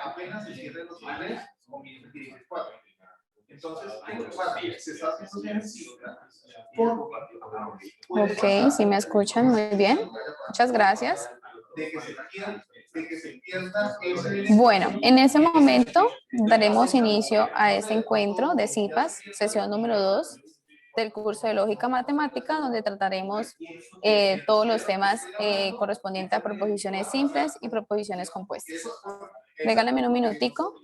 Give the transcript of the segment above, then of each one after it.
Apenas se cierren los finales, comienza el 4. Entonces, se está haciendo ejercicio. Ok, si me escuchan muy bien. Muchas gracias. Bueno, en ese momento daremos inicio a este encuentro de CIPAS, sesión número 2 del curso de Lógica Matemática, donde trataremos todos los temas correspondientes a proposiciones simples y proposiciones compuestas. Regálame un minutico.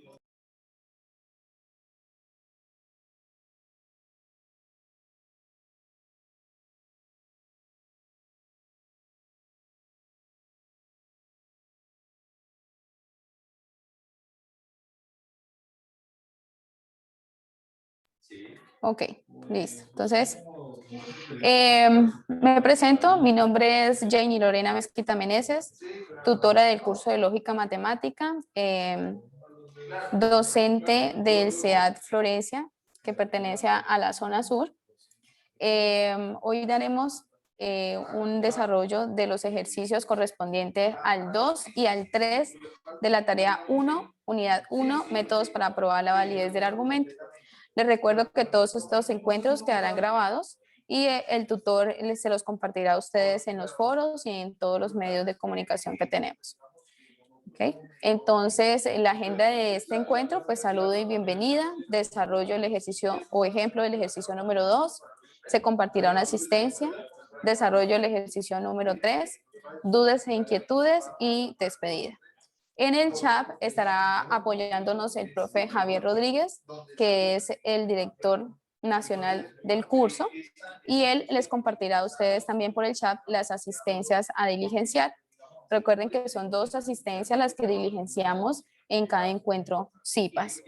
Ok, listo. Entonces, me presento. Mi nombre es Janie Lorena Mezquita Meneses, tutora del curso de Lógica Matemática, docente del CEAD Florencia, que pertenece a la zona sur. Hoy daremos un desarrollo de los ejercicios correspondientes al 2 y al 3 de la tarea 1, unidad 1, métodos para probar la validez del argumento. Les recuerdo que todos estos encuentros quedarán grabados y el tutor se los compartirá a ustedes en los foros y en todos los medios de comunicación que tenemos. ¿Okay? Entonces, la agenda de este encuentro, pues saludo y bienvenida, desarrollo el ejercicio o ejemplo del ejercicio número 2, se compartirá una asistencia, desarrollo el ejercicio número 3, dudas e inquietudes y despedida. En el chat estará apoyándonos el profe Javier Rodríguez, que es el director nacional del curso, y él les compartirá a ustedes también por el chat las asistencias a diligenciar. Recuerden que son 2 asistencias las que diligenciamos en cada encuentro CIPAS.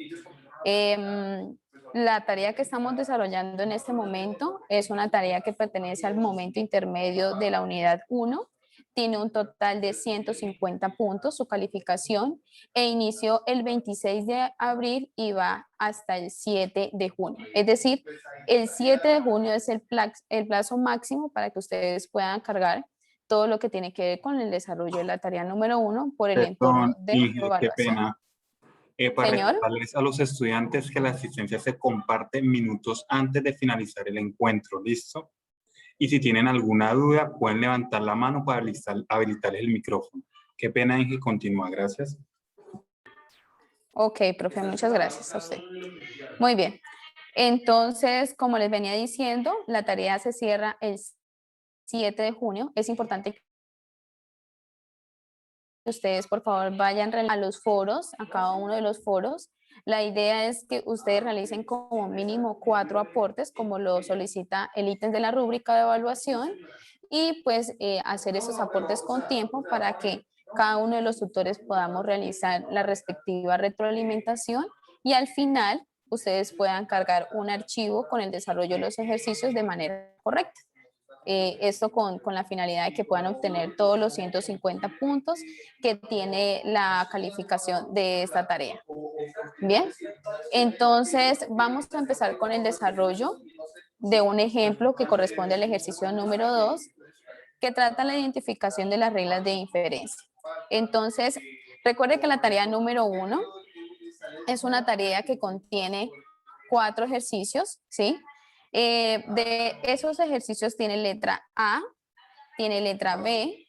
La tarea que estamos desarrollando en este momento es una tarea que pertenece al momento intermedio de la unidad 1. Tiene un total de 150 puntos su calificación e inició el 26 de abril y va hasta el 7 de junio. Es decir, el 7 de junio es el plazo máximo para que ustedes puedan cargar todo lo que tiene que ver con el desarrollo de la tarea número 1 por el entorno de Ingrid, qué evaluación. pena. Para Señor. recordarles a los estudiantes que la asistencia se comparte minutos antes de finalizar el encuentro, ¿listo? Y si tienen alguna duda, pueden levantar la mano para habilitarles el micrófono. Qué pena, Ingrid, continúa, gracias. Ok, profe, muchas gracias a usted. Muy bien. Entonces, como les venía diciendo, la tarea se cierra el 7 de junio. Es importante que ustedes, por favor, vayan a los foros, a cada uno de los foros. La idea es que ustedes realicen como mínimo 4 aportes, como lo solicita el ítem de la rúbrica de evaluación, y pues hacer esos aportes con tiempo para que cada uno de los tutores podamos realizar la respectiva retroalimentación y al final ustedes puedan cargar un archivo con el desarrollo de los ejercicios de manera correcta. Esto con la finalidad de que puedan obtener todos los 150 puntos que tiene la calificación de esta tarea. Bien, entonces vamos a empezar con el desarrollo de un ejemplo que corresponde al ejercicio número 2, que trata la identificación de las reglas de inferencia. Entonces, recuerde que la tarea número 1 es una tarea que contiene 4 ejercicios, ¿sí? De esos ejercicios tiene letra A, tiene letra B,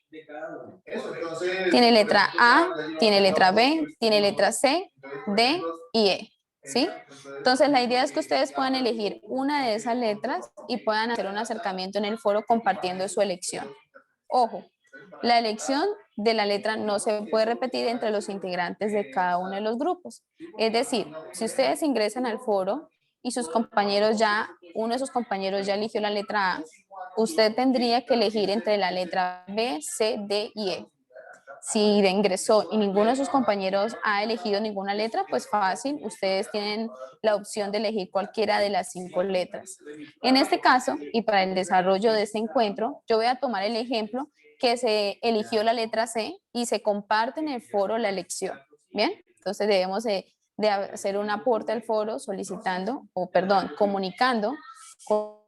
tiene letra A, tiene letra B, tiene letra C, D y E, ¿sí? Entonces la idea es que ustedes puedan elegir una de esas letras y puedan hacer un acercamiento en el foro compartiendo su elección. Ojo, la elección de la letra no se puede repetir entre los integrantes de cada uno de los grupos. Es decir, si ustedes ingresan al foro y sus compañeros uno de sus compañeros ya eligió la letra A, usted tendría que elegir entre la letra B, C, D y E. Si ingresó y ninguno de sus compañeros ha elegido ninguna letra, pues fácil, ustedes tienen la opción de elegir cualquiera de las 5 letras. En este caso, y para el desarrollo de este encuentro, yo voy a tomar el ejemplo que se eligió la letra C y se comparte en el foro la elección. Bien, entonces debemos de hacer un aporte al foro solicitando, o perdón, comunicando con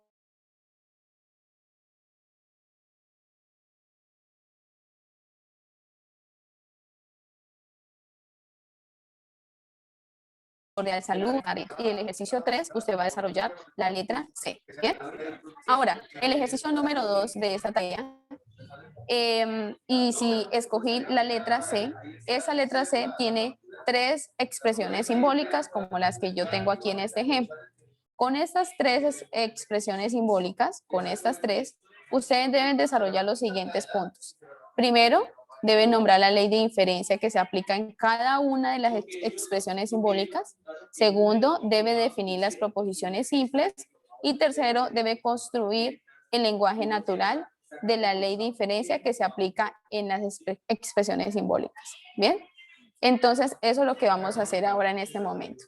sectorial salud, y el ejercicio 3, usted va a desarrollar la letra C. ¿Bien? Ahora, el ejercicio número 2 de esta tarea, y si escogí la letra C, esa letra C tiene 3 expresiones simbólicas como las que yo tengo aquí en este ejemplo. Con estas 3 expresiones simbólicas, con estas 3, ustedes deben desarrollar los siguientes puntos. Primero, deben nombrar la ley de inferencia que se aplica en cada una de las expresiones simbólicas. Segundo, debe definir las proposiciones simples. Y tercero, debe construir el lenguaje natural de la ley de inferencia que se aplica en las expresiones simbólicas. ¿Bien? Entonces, eso es lo que vamos a hacer ahora en este momento.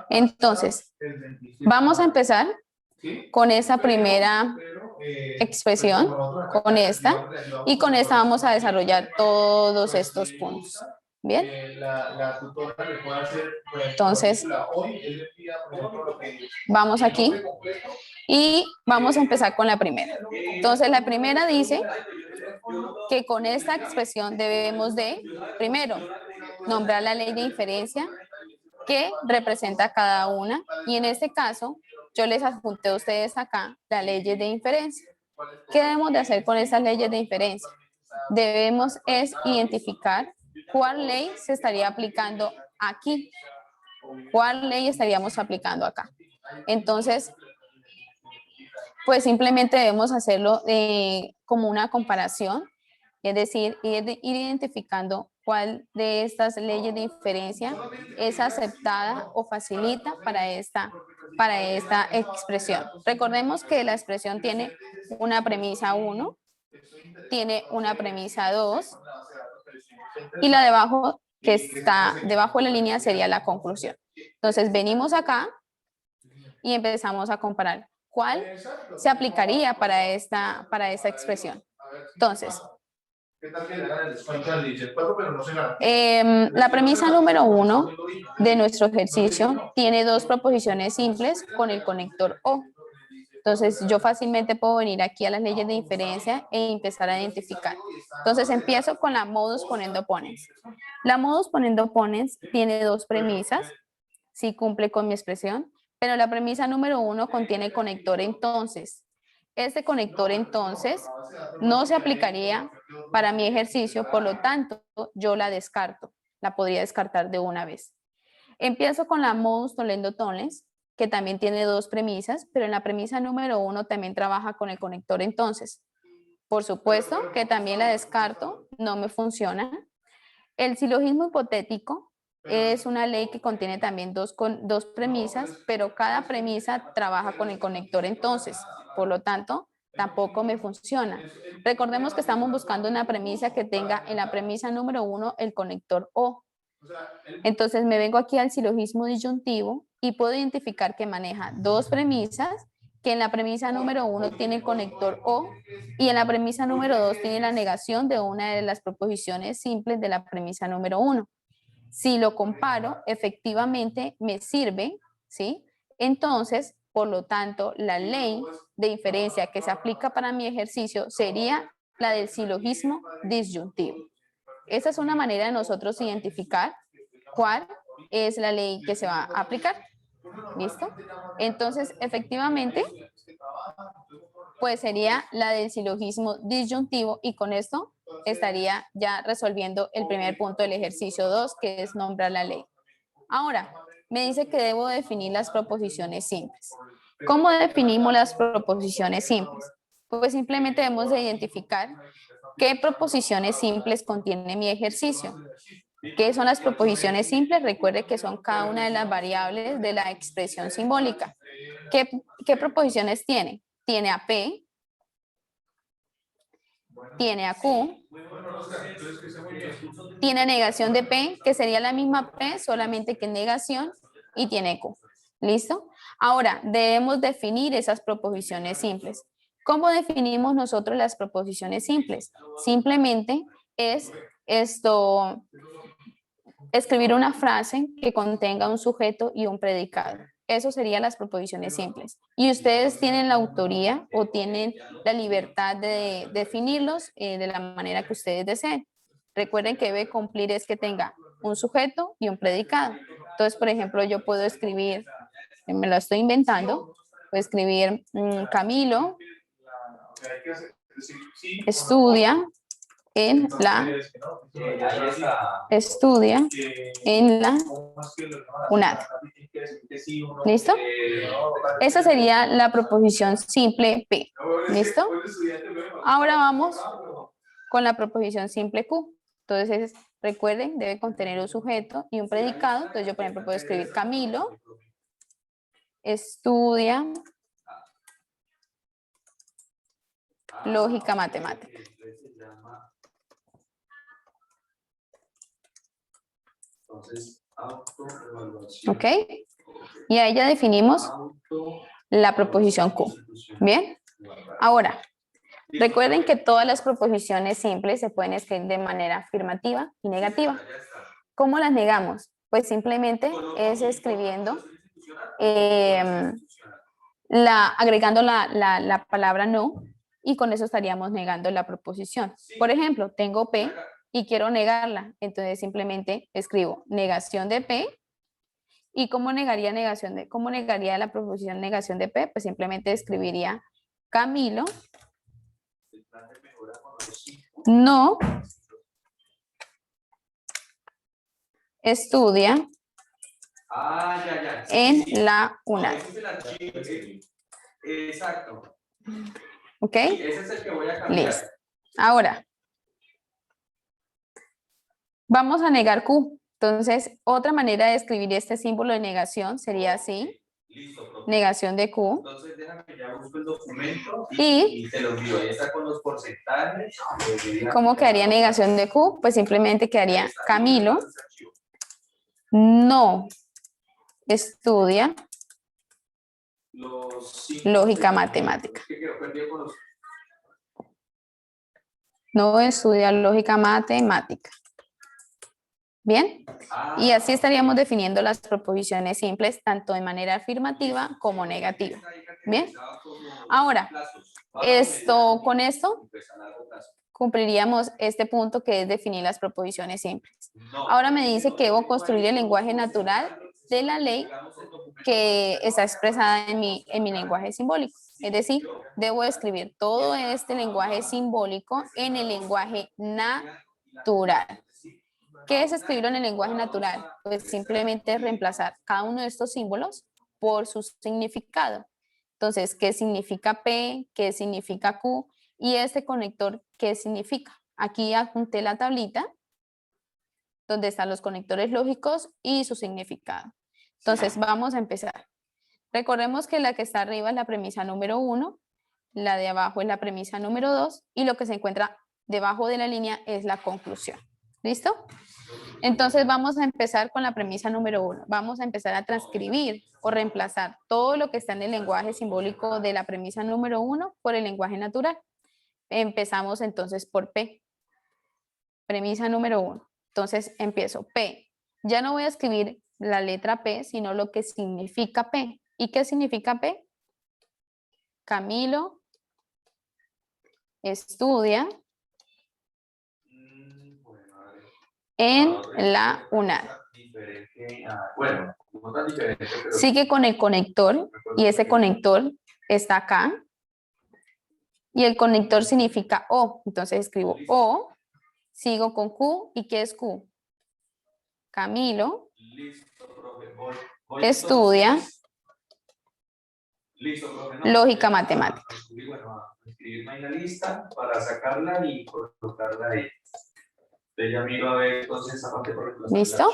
Entonces, vamos a empezar con esa primera expresión, con esta, y con esta vamos a desarrollar todos estos puntos. ¿Bien? Entonces, vamos aquí y vamos a empezar con la primera. Entonces, la primera dice que con esta expresión debemos de, primero, nombrar la ley de inferencia que representa cada una, y en este caso yo les adjunté a ustedes acá las leyes de inferencia. ¿Qué debemos de hacer con esas leyes de inferencia? Debemos es identificar cuál ley se estaría aplicando aquí, cuál ley estaríamos aplicando acá. Entonces, pues simplemente debemos hacerlo como una comparación, es decir, ir identificando cuál de estas leyes de inferencia es aceptada o facilita para esta expresión. Recordemos que la expresión tiene una premisa 1, tiene una premisa 2, y la debajo, que está debajo de la línea, sería la conclusión. Entonces, venimos acá y empezamos a comparar cuál se aplicaría para esta expresión. Entonces, la premisa número 1 de nuestro ejercicio tiene 2 proposiciones simples con el conector O. Entonces, yo fácilmente puedo venir aquí a las leyes de inferencia e empezar a identificar. Entonces, empiezo con la modus ponendo ponens. La modus ponendo ponens tiene 2 premisas, si cumple con mi expresión, pero la premisa número 1 contiene conector entonces. Este conector entonces no se aplicaría para mi ejercicio, por lo tanto, yo la descarto. La podría descartar de una vez. Empiezo con la modus tollendo tollens, que también tiene 2 premisas, pero en la premisa número 1 también trabaja con el conector entonces. Por supuesto que también la descarto, no me funciona. El silogismo hipotético es una ley que contiene también dos premisas, pero cada premisa trabaja con el conector entonces. Por lo tanto, tampoco me funciona. Recordemos que estamos buscando una premisa que tenga en la premisa número 1 el conector O. Entonces me vengo aquí al silogismo disyuntivo y puedo identificar que maneja 2 premisas, que en la premisa número 1 tiene el conector O y en la premisa número 2 tiene la negación de una de las proposiciones simples de la premisa número 1. Si lo comparo, efectivamente me sirve, ¿sí? Entonces, por lo tanto, la ley de inferencia que se aplica para mi ejercicio sería la del silogismo disyuntivo. Esa es una manera de nosotros identificar cuál es la ley que se va a aplicar. ¿Listo? Entonces, efectivamente, pues sería la del silogismo disyuntivo, y con esto estaría ya resolviendo el primer punto del ejercicio 2, que es nombrar la ley. Ahora, me dice que debo definir las proposiciones simples. ¿Cómo definimos las proposiciones simples? Pues simplemente debemos de identificar qué proposiciones simples contiene mi ejercicio. ¿Qué son las proposiciones simples? Recuerde que son cada una de las variables de la expresión simbólica. ¿Qué proposiciones tiene? Tiene a P, tiene a Q, tiene negación de P, que sería la misma P, solamente que negación, y tiene Q. ¿Listo? Ahora, debemos definir esas proposiciones simples. ¿Cómo definimos nosotros las proposiciones simples? Simplemente es escribir una frase que contenga un sujeto y un predicado. Eso serían las proposiciones simples. Y ustedes tienen la autoría o tienen la libertad de definirlos de la manera que ustedes deseen. Recuerden que debe cumplir es que tenga un sujeto y un predicado. Entonces, por ejemplo, yo puedo escribir, me lo estoy inventando, puedo escribir Camilo estudia en la UNAD. ¿Listo? Esa sería la proposición simple P. ¿Listo? Ahora vamos con la proposición simple Q. Entonces, recuerden, debe contener un sujeto y un predicado. Entonces, yo, por ejemplo, puedo escribir Camilo estudia lógica matemática. ¿Ok? Y ahí ya definimos la proposición Q. ¿Bien? Ahora, recuerden que todas las proposiciones simples se pueden escribir de manera afirmativa y negativa. ¿Cómo las negamos? Pues simplemente es escribiendo, agregando la palabra no, y con eso estaríamos negando la proposición. Por ejemplo, tengo P y quiero negarla, entonces simplemente escribo negación de P. ¿Y cómo negaría la proposición negación de P? Pues simplemente escribiría Camilo no estudia en la UNAD. Exacto. ¿Ok? Ese es el que voy a cambiar. Listo. Ahora, vamos a negar Q. Entonces, otra manera de escribir este símbolo de negación sería así. Listo, profe. Negación de Q. Entonces, déjame que ya busco el documento Y te lo envío. Ahí está con los porcentajes. ¿cómo quedaría negación de Q? Pues simplemente quedaría Camilo no estudia lógica matemática. No estudia lógica matemática. ¿Bien? Y así estaríamos definiendo las proposiciones simples tanto de manera afirmativa como negativa. ¿Bien? Ahora, con esto cumpliríamos este punto que es definir las proposiciones simples. Ahora me dice que debo construir el lenguaje natural de la ley que está expresada en mi lenguaje simbólico. Es decir, debo escribir todo este lenguaje simbólico en el lenguaje natural. ¿Qué es escribirlo en el lenguaje natural? Pues simplemente reemplazar cada uno de estos símbolos por su significado. Entonces, ¿qué significa P? ¿Qué significa Q? Y este conector, ¿qué significa? Aquí adjunté la tablita donde están los conectores lógicos y su significado. Entonces, vamos a empezar. Recordemos que la que está arriba es la premisa número 1, la de abajo es la premisa número 2 y lo que se encuentra debajo de la línea es la conclusión. ¿Listo? Entonces vamos a empezar con la premisa número 1. Vamos a empezar a transcribir o reemplazar todo lo que está en el lenguaje simbólico de la premisa número 1 por el lenguaje natural. Empezamos entonces por P. Premisa número 1. Entonces empiezo P. Ya no voy a escribir la letra P, sino lo que significa P. ¿Y qué significa P? Camilo estudia en la UNAD. Sigue con el conector y ese conector está acá. Y el conector significa O. Entonces escribo O, sigo con Q. ¿Y qué es Q? Camilo estudia lógica matemática. Escribirme ahí la lista para sacarla y colocarla ahí. Ya miro a ver entonces esa parte por ejemplo. ¿Listo?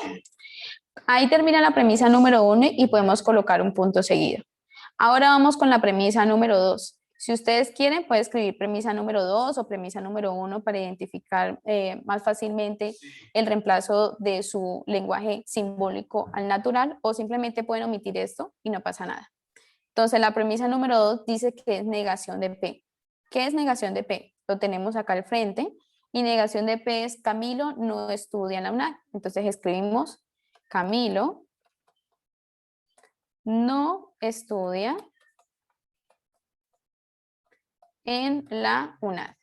Ahí termina la premisa número 1 y podemos colocar un punto seguido. Ahora vamos con la premisa número 2. Si ustedes quieren, pueden escribir premisa número 2 o premisa número 1 para identificar más fácilmente el reemplazo de su lenguaje simbólico al natural, o simplemente pueden omitir esto y no pasa nada. Entonces, la premisa número 2 dice que es negación de P. ¿Qué es negación de P? Lo tenemos acá al frente. Y negación de P es Camilo no estudia en la UNAD. Entonces, escribimos Camilo no estudia en la UNAD.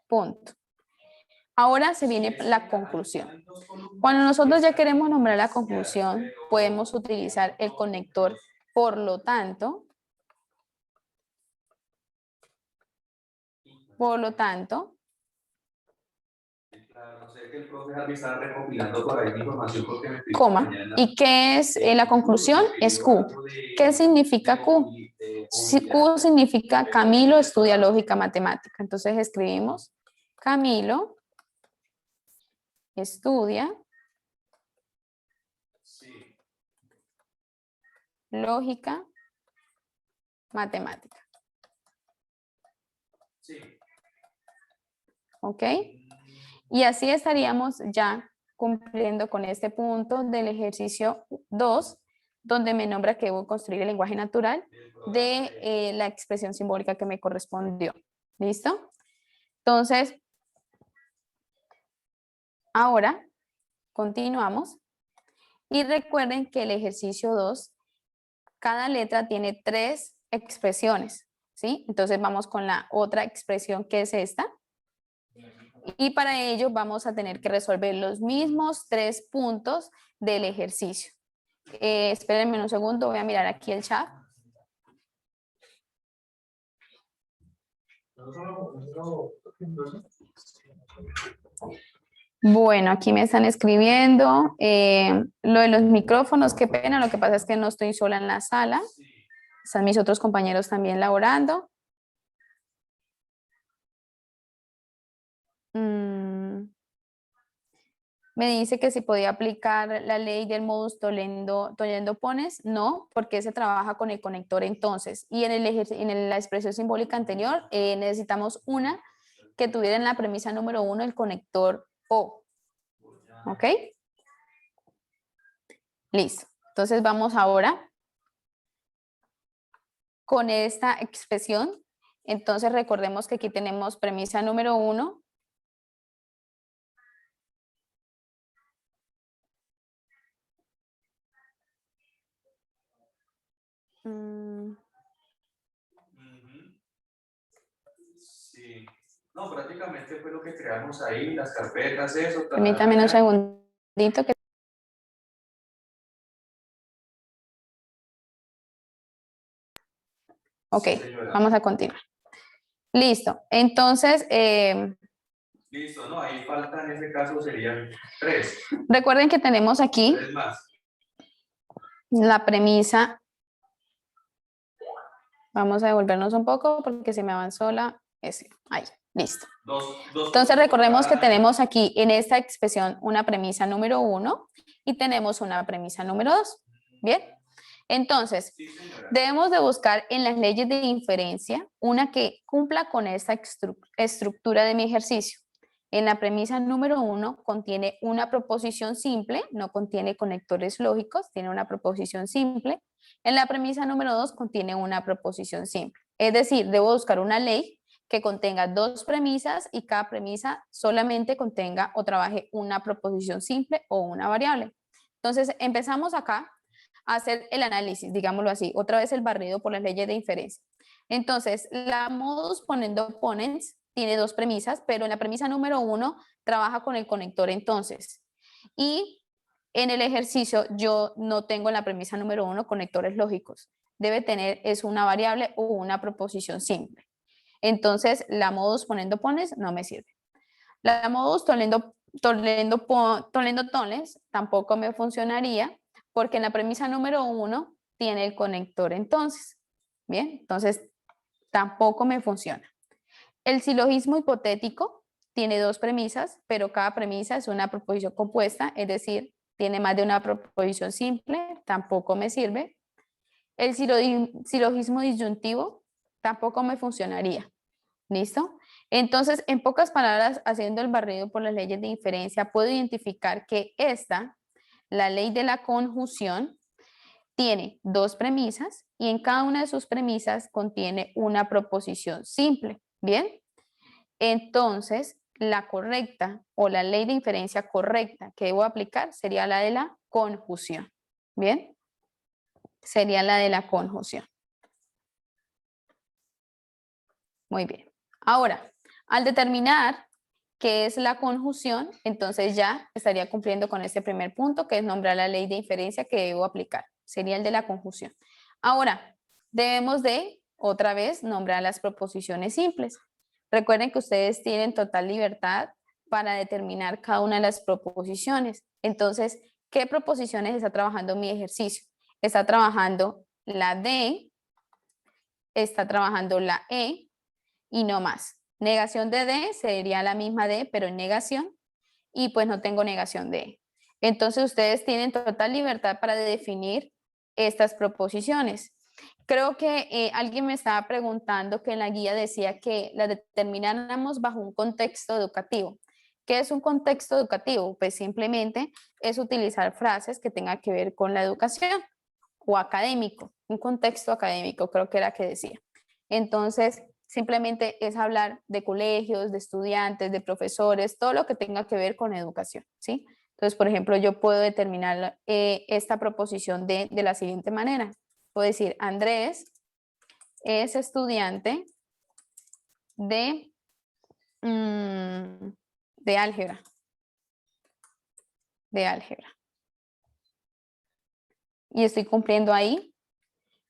Punto. Ahora se viene la conclusión. Cuando nosotros ya queremos nombrar la conclusión, podemos utilizar el conector por lo tanto. Por lo tanto, Claro, sé que el profe Javi está recopilando por ahí mi información porque me pidió coma. mañana. ¿Y qué es la conclusión? Es Q. ¿Qué significa Q? Q significa Camilo estudia lógica matemática. Entonces escribimos Camilo estudia lógica matemática. Sí. ¿Ok? Y así estaríamos ya cumpliendo con este punto del ejercicio 2, donde me nombra que debo construir el lenguaje natural de la expresión simbólica que me correspondió. ¿Listo? Entonces, ahora continuamos. Y recuerden que el ejercicio 2, cada letra tiene 3 expresiones, ¿sí? Entonces vamos con la otra expresión que es esta. Y para ello vamos a tener que resolver los mismos 3 puntos del ejercicio. Espérenme un segundo, voy a mirar aquí el chat. Bueno, aquí me están escribiendo lo de los micrófonos, qué pena, lo que pasa es que no estoy sola en la sala. Están mis otros compañeros también laborando. Me dice que si podía aplicar la ley del modus tollendo pones. No, porque se trabaja con el conector entonces. Y en la expresión simbólica anterior necesitamos una que tuviera en la premisa número 1 el conector O. ¿Ok? Listo. Entonces vamos ahora con esta expresión. Entonces recordemos que aquí tenemos premisa número 1. Sí. No, prácticamente fue lo que creamos ahí, las carpetas, eso. Permítame un segundito que... Ok, Sí, vamos a continuar. Listo. Entonces, listo, no, ahí falta en este caso serían 3. recuerden que tenemos aquí 3 más. la premisa. Vamos a devolvernos un poco porque se me avanzó la S. Ahí, listo. Entonces recordemos que tenemos aquí en esta expresión una premisa número 1 y tenemos una premisa número 2. ¿Bien? Entonces, debemos de buscar en las leyes de inferencia una que cumpla con esta estructura de mi ejercicio. En la premisa número 1 contiene una proposición simple, no contiene conectores lógicos, tiene una proposición simple. En la premisa número 2 contiene una proposición simple. Es decir, debo buscar una ley que contenga 2 premisas y cada premisa solamente contenga o trabaje una proposición simple o una variable. Entonces, empezamos acá a hacer el análisis, digámoslo así, otra vez el barrido por las leyes de inferencia. Entonces, la modus ponendo ponens tiene 2 premisas, pero en la premisa número 1 trabaja con el conector entonces. Y en el ejercicio yo no tengo en la premisa número 1 conectores lógicos. Debe tener es una variable o una proposición simple. Entonces, la modus ponendo pones no me sirve. La modus tollendo tones tampoco me funcionaría porque en la premisa número 1 tiene el conector entonces. Bien, entonces tampoco me funciona. El silogismo hipotético tiene 2 premisas, pero cada premisa es una proposición compuesta, es decir, tiene más de una proposición simple, tampoco me sirve. El silogismo disyuntivo tampoco me funcionaría. ¿Listo? Entonces, en pocas palabras, haciendo el barrido por las leyes de inferencia, puedo identificar que esta, la ley de la conjunción, tiene 2 premisas y en cada una de sus premisas contiene una proposición simple. ¿Bien? Entonces, la correcta o la ley de inferencia correcta que debo aplicar sería la de la conjunción. ¿Bien? Sería la de la conjunción. Muy bien. Ahora, al determinar que es la conjunción, entonces ya estaría cumpliendo con este primer punto, que es nombrar la ley de inferencia que debo aplicar. Sería el de la conjunción. Ahora, debemos de, otra vez, nombrar las proposiciones simples. Recuerden que ustedes tienen total libertad para determinar cada una de las proposiciones. Entonces, ¿qué proposiciones está trabajando mi ejercicio? Está trabajando la D, está trabajando la E y no más. Negación de D sería la misma D, pero en negación, y pues no tengo negación de E. Entonces, ustedes tienen total libertad para definir estas proposiciones. Creo que alguien me estaba preguntando que en la guía decía que las determináramos bajo un contexto educativo. ¿Qué es un contexto educativo? Pues simplemente es utilizar frases que tengan que ver con la educación o académico, un contexto académico, creo que era que decía. Entonces, simplemente es hablar de colegios, de estudiantes, de profesores, todo lo que tenga que ver con educación, ¿sí? Entonces, por ejemplo, yo puedo determinar esta proposición de la siguiente manera. Puedo decir, Andrés es estudiante de álgebra. Y estoy cumpliendo ahí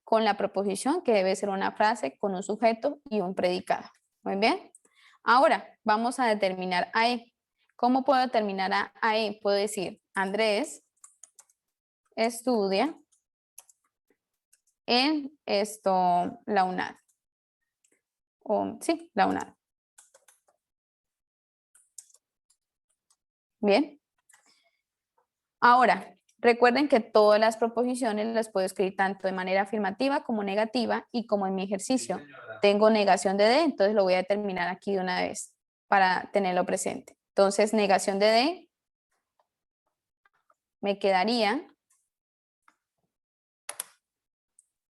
con la proposición, que debe ser una frase con un sujeto y un predicado. Muy bien. Ahora, vamos a determinar a E. ¿Cómo puedo determinar a E? Puedo decir, Andrés estudia en la UNAD. Sí, la UNAD. Bien. Ahora, recuerden que todas las proposiciones las puedo escribir tanto de manera afirmativa como negativa y como en mi ejercicio. Tengo negación de D, entonces lo voy a determinar aquí de una vez para tenerlo presente. Entonces, negación de D me quedaría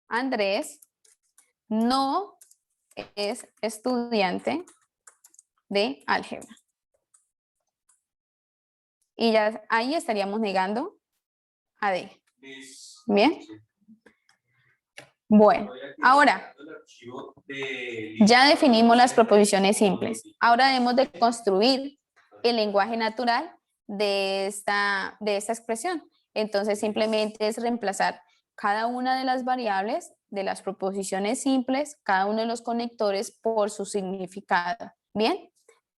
Andrés no es estudiante de álgebra. Y ya ahí estaríamos negando a D. ¿Bien? Bueno, ahora ya definimos las proposiciones simples. Ahora debemos de construir el lenguaje natural de esta expresión. Entonces simplemente es reemplazar cada una de las variables de las proposiciones simples, cada uno de los conectores por su significado. ¿Bien?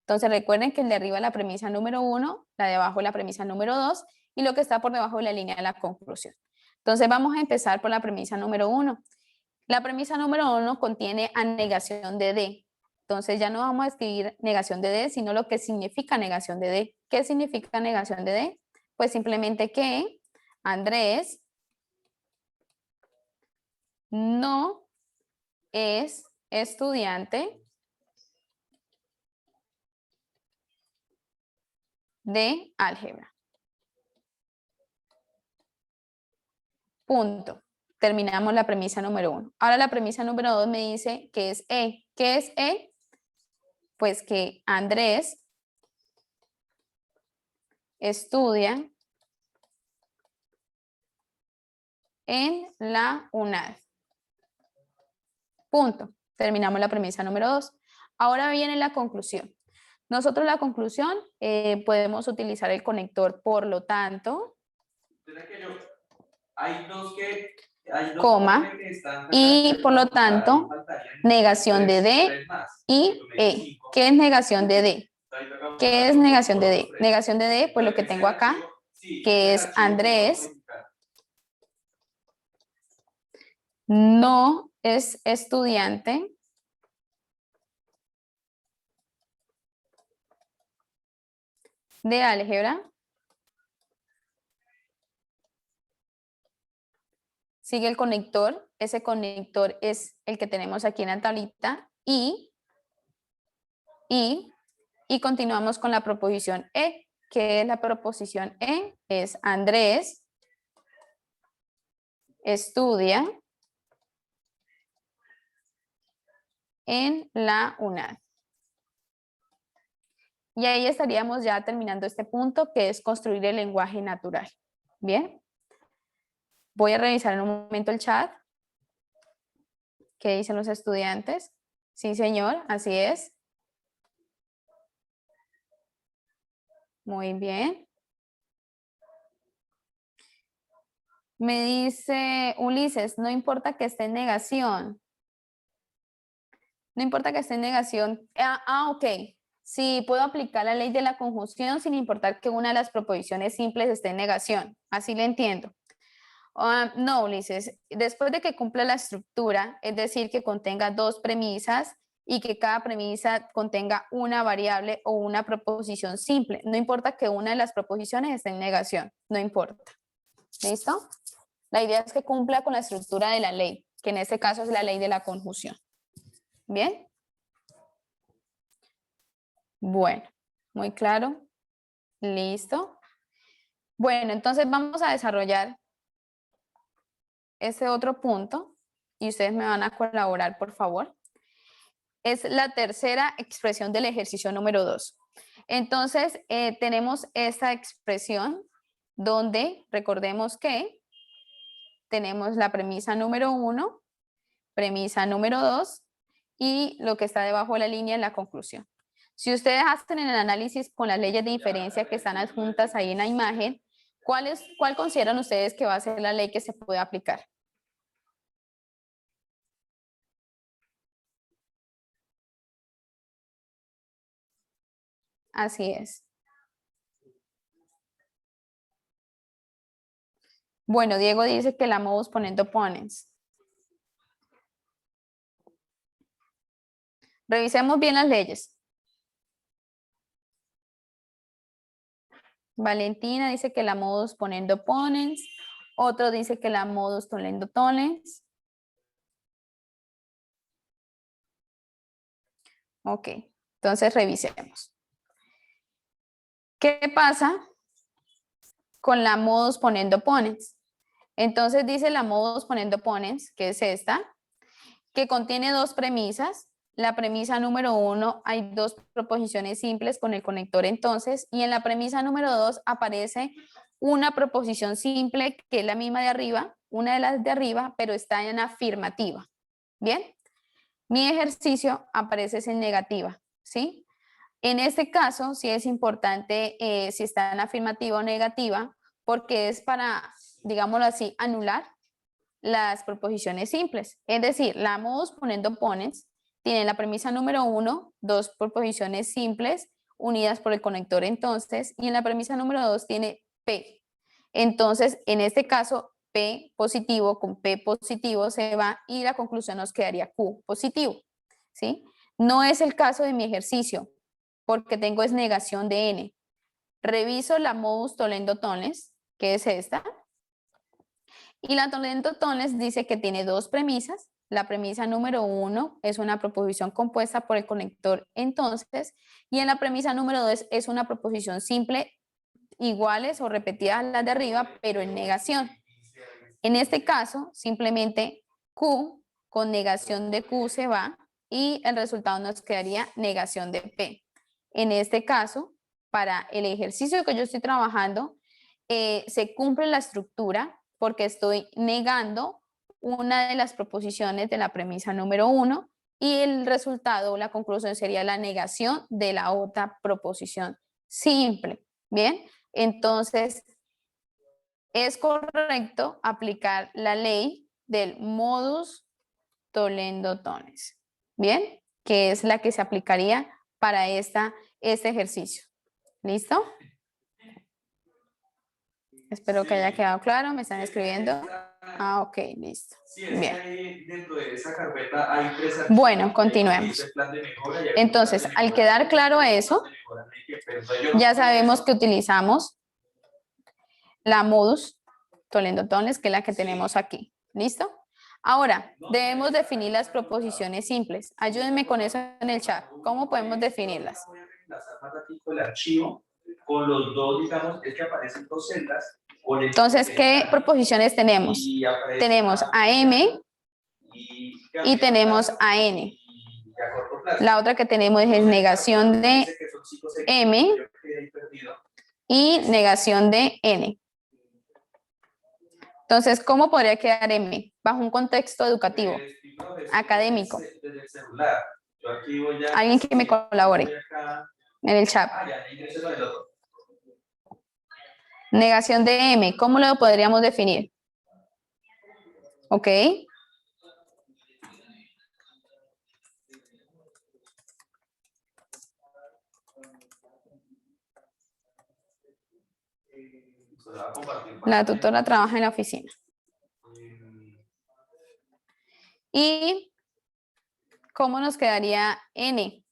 Entonces recuerden que el de arriba es la premisa número 1, la de abajo es la premisa número 2 y lo que está por debajo es la línea de la conclusión. Entonces vamos a empezar por la premisa número 1. La premisa número 1 contiene a negación de D. Entonces ya no vamos a escribir negación de D, sino lo que significa negación de D. ¿Qué significa negación de D? Pues simplemente que Andrés no es estudiante de álgebra. Punto. Terminamos la premisa número 1. Ahora la premisa número 2 me dice que es E. ¿Qué es E? Pues que Andrés estudia en la UNAD. Punto. Terminamos la premisa número 2. Ahora viene la conclusión. Nosotros la conclusión podemos utilizar el conector por lo tanto, coma, y por lo tanto, negación de D y E. ¿Qué es negación de D? ¿Qué es negación de D? Negación de D, pues lo que tengo acá, que es Andrés no es estudiante de álgebra. Sigue el conector, ese conector es el que tenemos aquí en la tablita y continuamos con la proposición E. ¿Qué es la proposición E? Es Andrés estudia en la UNAD. Y ahí estaríamos ya terminando este punto, que es construir el lenguaje natural. Bien. Voy a revisar en un momento el chat. ¿Qué dicen los estudiantes? Sí, señor, así es. Muy bien. Me dice Ulises, no importa que esté en negación. No importa que esté en negación. Ok. Sí, puedo aplicar la ley de la conjunción sin importar que una de las proposiciones simples esté en negación. Así le entiendo. No, Ulises. Después de que cumpla la estructura, es decir, que contenga dos premisas y que cada premisa contenga una variable o una proposición simple. No importa que una de las proposiciones esté en negación. No importa. ¿Listo? La idea es que cumpla con la estructura de la ley, que en este caso es la ley de la conjunción. ¿Bien? Bueno, muy claro. Listo. Bueno, entonces vamos a desarrollar ese otro punto y ustedes me van a colaborar, por favor. Es la tercera expresión del ejercicio número 2. Entonces, tenemos esta expresión donde recordemos que tenemos la premisa número 1, premisa número 2 y lo que está debajo de la línea es la conclusión. Si ustedes hacen el análisis con las leyes de inferencia que están adjuntas ahí en la imagen, ¿cuál consideran ustedes que va a ser la ley que se puede aplicar? Así es. Bueno, Diego dice que la modus ponendo ponens. Revisemos bien las leyes. Valentina dice que la modus ponendo ponens. Otro dice que la modus tollendo tollens. Ok, entonces revisemos. ¿Qué pasa con la modus ponendo ponens? Entonces dice la modus ponendo ponens, que es esta, que contiene dos premisas. La premisa número 1 hay dos proposiciones simples con el conector entonces, y en la premisa número 2 aparece una proposición simple que es la misma de arriba, una de las de arriba, pero está en afirmativa. Bien, mi ejercicio aparece en negativa, ¿sí? En este caso, sí es importante si está en afirmativa o negativa, porque es para, digámoslo así, anular las proposiciones simples. Es decir, la modus ponendo ponens tiene la premisa número 1, dos proposiciones simples unidas por el conector entonces, y en la premisa número 2 tiene P. Entonces, en este caso, P positivo con P positivo se va y la conclusión nos quedaría Q positivo, ¿sí? No es el caso de mi ejercicio, porque tengo es negación de N. Reviso la modus tollendo tollens, que es esta, y la tollendo tollens dice que tiene dos premisas. La premisa número 1 es una proposición compuesta por el conector entonces, y en la premisa número 2 es una proposición simple iguales o repetidas a las de arriba, pero en negación. En este caso, simplemente Q con negación de Q se va y el resultado nos quedaría negación de P. En este caso, para el ejercicio que yo estoy trabajando, se cumple la estructura porque estoy negando una de las proposiciones de la premisa número 1 y el resultado o la conclusión sería la negación de la otra proposición simple. Bien, entonces es correcto aplicar la ley del modus tollendo tollens. Bien, que es la que se aplicaría para este ejercicio. ¿Listo? Espero que haya quedado claro. ¿Me están escribiendo? Ah, ok, listo. Bien. Dentro de esa carpeta hay tres archivos. Bueno, continuemos. Entonces, al quedar claro eso, ya sabemos que utilizamos la modus tollendo tollens, que es la que tenemos aquí. ¿Listo? Ahora, debemos definir las proposiciones simples. Ayúdenme con eso en el chat. ¿Cómo podemos definirlas? Voy a reemplazar más ratito el archivo con los dos, digamos, es que aparecen dos celdas. Entonces, ¿qué proposiciones tenemos? Tenemos AM y tenemos AN. La otra que tenemos es negación de M y negación de N. Entonces, ¿cómo podría quedar M? Bajo un contexto educativo, académico. Alguien que me colabore en el chat. Negación de M, ¿cómo lo podríamos definir? Ok. Se va a compartir La pantalla. tutora trabaja en la oficina. ¿Y cómo nos quedaría N?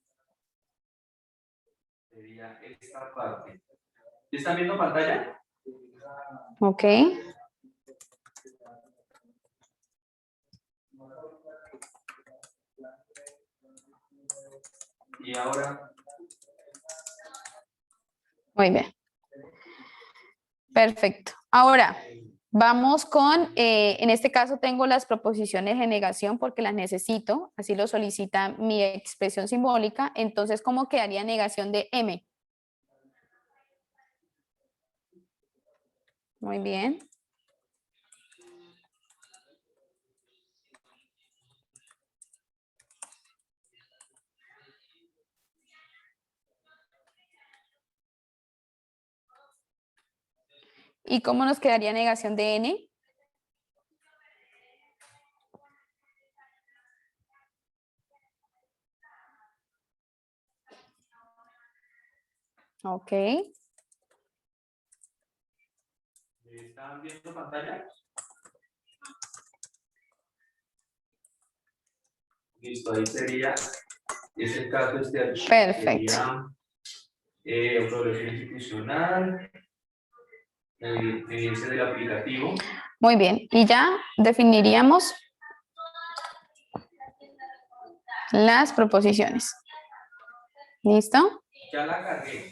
Sería esta parte. ¿Están viendo pantalla? Ok. Y ahora, Muy bien. Perfecto. Ahora, vamos con, en este caso tengo las proposiciones de negación porque las necesito, así lo solicita mi expresión simbólica. Entonces, ¿cómo quedaría negación de M? Muy bien. ¿Y cómo nos quedaría negación de N? Ok. ¿están viendo pantalla? Listo, ahí sería, es el caso este archivo. Perfecto. Sería autoevaluación institucional, evidencia del aplicativo. Muy bien. Y ya definiríamos las proposiciones. ¿Listo? Ya la cargué.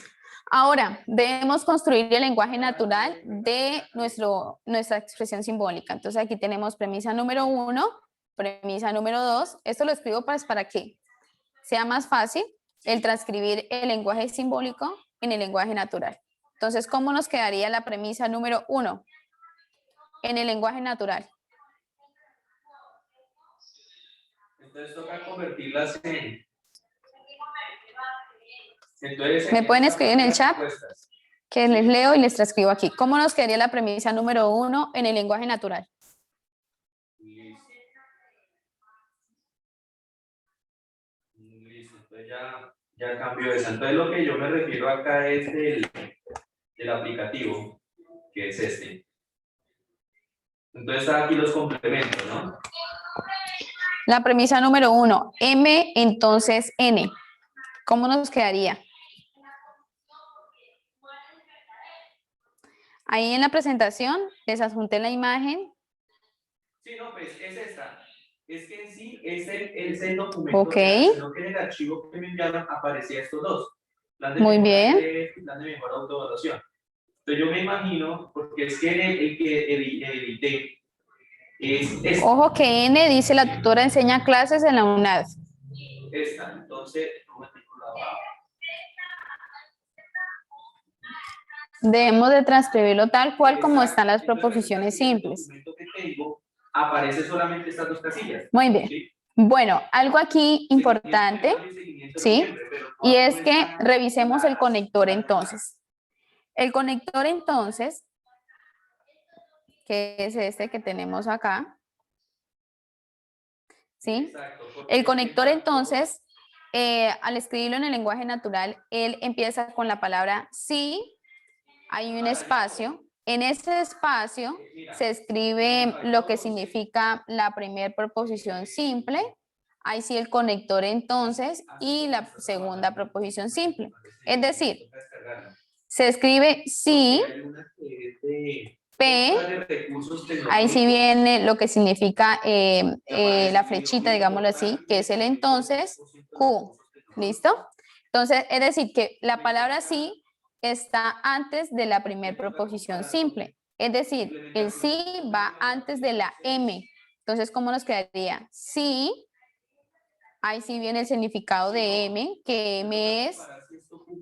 Ahora, debemos construir el lenguaje natural de nuestra expresión simbólica. Entonces, aquí tenemos premisa número 1, premisa número 2. Esto lo escribo para que sea más fácil el transcribir el lenguaje simbólico en el lenguaje natural. Entonces, ¿cómo nos quedaría la premisa número 1 en el lenguaje natural? Entonces toca convertirlas en... Entonces, ¿Me pueden escribir en el chat? Respuestas. Que les leo y les transcribo aquí. ¿Cómo nos quedaría la premisa número 1 en el lenguaje natural? Listo. Listo, entonces ya cambió eso. Entonces lo que yo me refiero acá es del aplicativo, que es este. Entonces aquí los complementos, ¿no? La premisa número 1, M, entonces N. ¿Cómo nos quedaría? Ahí en la presentación les adjunté la imagen. Sí, no, pues es esta. Es que en sí es el documento, Ok. sino que en el archivo que me enviaron aparecía estos dos. Plan de Muy mejora bien. PDF, plan de mejora autoevaluación. Entonces yo me imagino, porque es que el que edité es esta. Ojo que N dice la tutora enseña clases en la UNAD. Esta, entonces, Debemos de transcribirlo tal cual como están las proposiciones simples. El documento que tengo aparece solamente estas dos casillas. Muy bien. ¿Sí? Bueno, algo aquí importante, ¿sí? Y es que revisemos el conector entonces. El conector entonces, que es este que tenemos acá, ¿sí? El conector entonces, al escribirlo en el lenguaje natural, él empieza con la palabra sí, hay un espacio. En ese espacio se escribe lo que significa la primera proposición simple. Ahí sí el conector entonces y la segunda proposición simple. Es decir, se escribe sí, P, ahí sí viene lo que significa la flechita, digámoslo así, que es el entonces, Q. ¿Listo? Entonces, es decir, que la palabra sí está antes de la primera proposición simple. Es decir, el sí va antes de la M. Entonces, ¿cómo nos quedaría? Sí, ahí sí viene el significado de M, que M es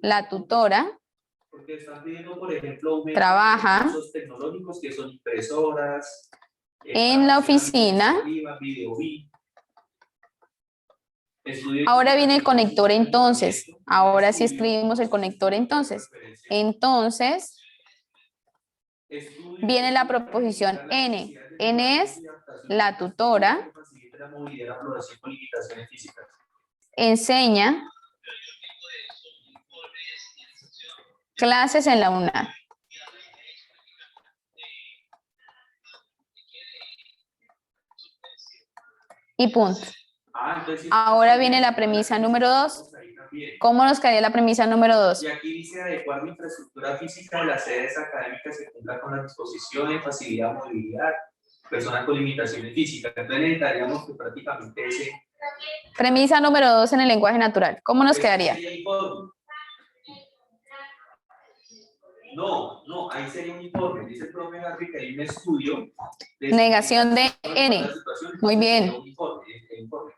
la tutora. Porque están pidiendo, por ejemplo, Trabaja recursos tecnológicos que son impresoras, en la oficina. Ahora viene el conector entonces. Ahora sí escribimos el conector entonces. Entonces, Viene la proposición N. N es la tutora. Enseña clases en la UNAD. Y punto. Ahora viene la premisa número 2. ¿Cómo nos quedaría la premisa número 2? Y aquí dice adecuar la infraestructura física de las sedes académicas que cumpla con las disposiciones, facilidad, movilidad, personas con limitaciones físicas. Entonces necesitaríamos que prácticamente ese... Premisa número 2 en el lenguaje natural. ¿Cómo nos quedaría? No, ahí sería un informe. Dice el profe Harry que hay un estudio. Negación de N. Muy bien. Un informe.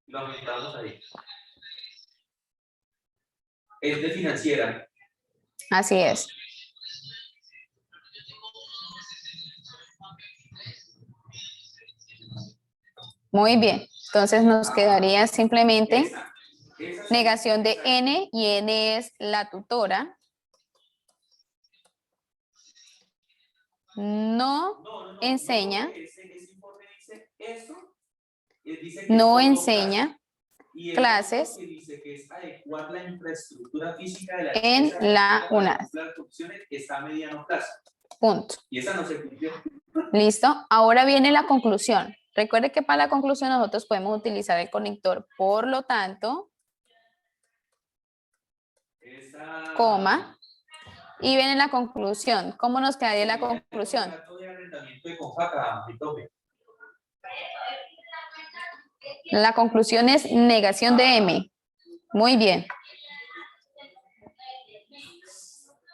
Lo aumentamos ahí. Es de financiera. Así es. Muy bien. Entonces nos quedaría simplemente negación de N y N es la tutora. No enseña. No enseña clases en la UNAD. Punto. Listo. Ahora viene la conclusión. Recuerde que para la conclusión nosotros podemos utilizar el conector. Por lo tanto, coma. Y viene la conclusión. ¿Cómo nos quedaría la conclusión? La conclusión es negación de M. Muy bien.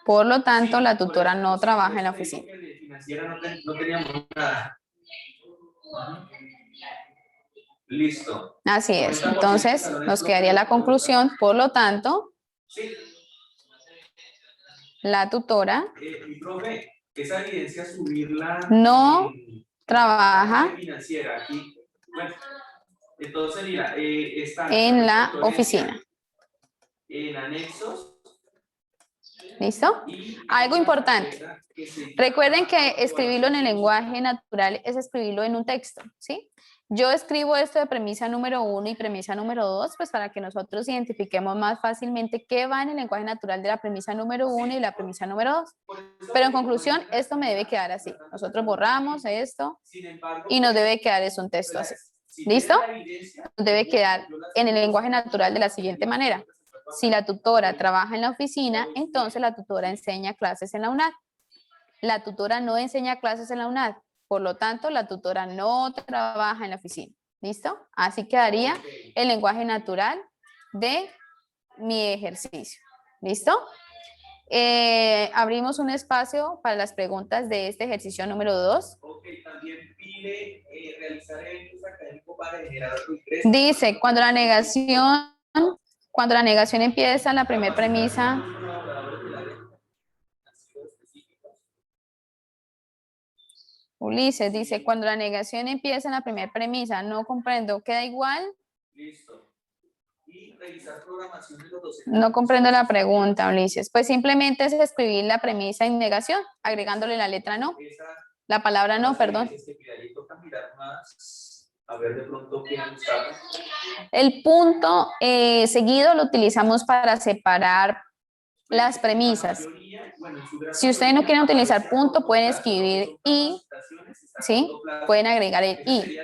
Por lo tanto, la tutora no trabaja en la oficina. Listo. Así es. Entonces, nos quedaría la conclusión. Por lo tanto, la tutora esa evidencia subirla no trabaja entonces, mira, está en la oficina. En anexos. ¿Listo? Algo importante. Recuerden que escribirlo en el lenguaje natural es escribirlo en un texto, ¿sí? Yo escribo esto de premisa número 1 y premisa número 2, pues para que nosotros identifiquemos más fácilmente qué va en el lenguaje natural de la premisa número 1 y la premisa número 2. Pero en conclusión, esto me debe quedar así. Nosotros borramos esto y nos debe quedar es un texto así. ¿Listo? Nos debe quedar en el lenguaje natural de la siguiente manera. Si la tutora trabaja en la oficina, entonces la tutora enseña clases en la UNAD. La tutora no enseña clases en la UNAD. Por lo tanto, la tutora no trabaja en la oficina. ¿Listo? Así quedaría el lenguaje natural de mi ejercicio. ¿Listo? Abrimos un espacio para las preguntas de este ejercicio número 2. También pide realizar eventos académicos para generar ingresos. Dice, cuando la negación empieza, la primera premisa. Ulises dice, cuando la negación empieza en la primera premisa, no comprendo, ¿queda igual? Listo. Y revisar programación de los docentes. No comprendo la pregunta, Ulises. Pues simplemente es escribir la premisa en negación, agregándole la letra no. La palabra no, perdón. A ver de pronto qué buscamos. El punto seguido lo utilizamos para separar las premisas. Si ustedes no quieren utilizar punto, pueden escribir y, ¿sí? Pueden agregar el y.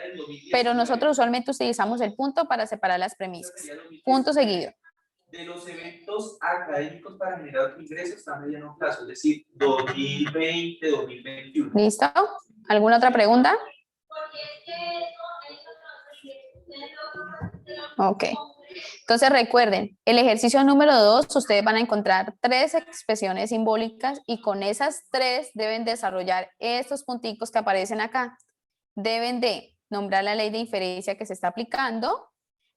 Pero nosotros usualmente utilizamos el punto para separar las premisas. Punto seguido. De los eventos académicos para generar ingresos está a mediano plazo, es decir, 2020, 2021. ¿Listo? ¿Alguna otra pregunta? Ok. Entonces recuerden, el ejercicio número 2, ustedes van a encontrar 3 expresiones simbólicas y con esas 3 deben desarrollar estos punticos que aparecen acá. Deben de nombrar la ley de inferencia que se está aplicando,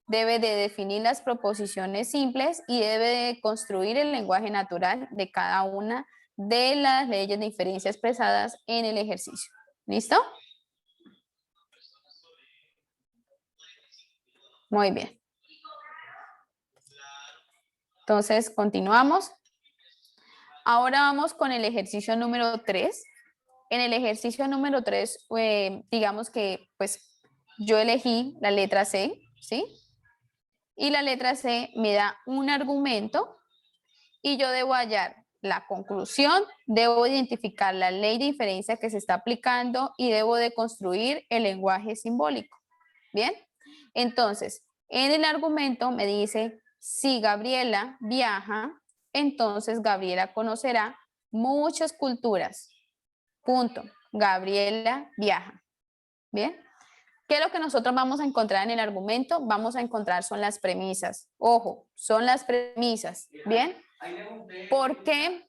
debe de definir las proposiciones simples y debe de construir el lenguaje natural de cada una de las leyes de inferencia expresadas en el ejercicio. ¿Listo? Muy bien. Entonces, continuamos. Ahora vamos con el ejercicio número 3. en el ejercicio número 3, digamos que pues yo elegí la letra C, ¿sí? Y la letra C me da un argumento y yo debo hallar la conclusión, debo identificar la ley de inferencia que se está aplicando y debo de construir el lenguaje simbólico. ¿Bien? Entonces, en el argumento me dice, si Gabriela viaja, entonces Gabriela conocerá muchas culturas. Punto. Gabriela viaja. ¿Bien? ¿Qué es lo que nosotros vamos a encontrar en el argumento? Vamos a encontrar son las premisas. Ojo, son las premisas. ¿Bien? ¿Por qué?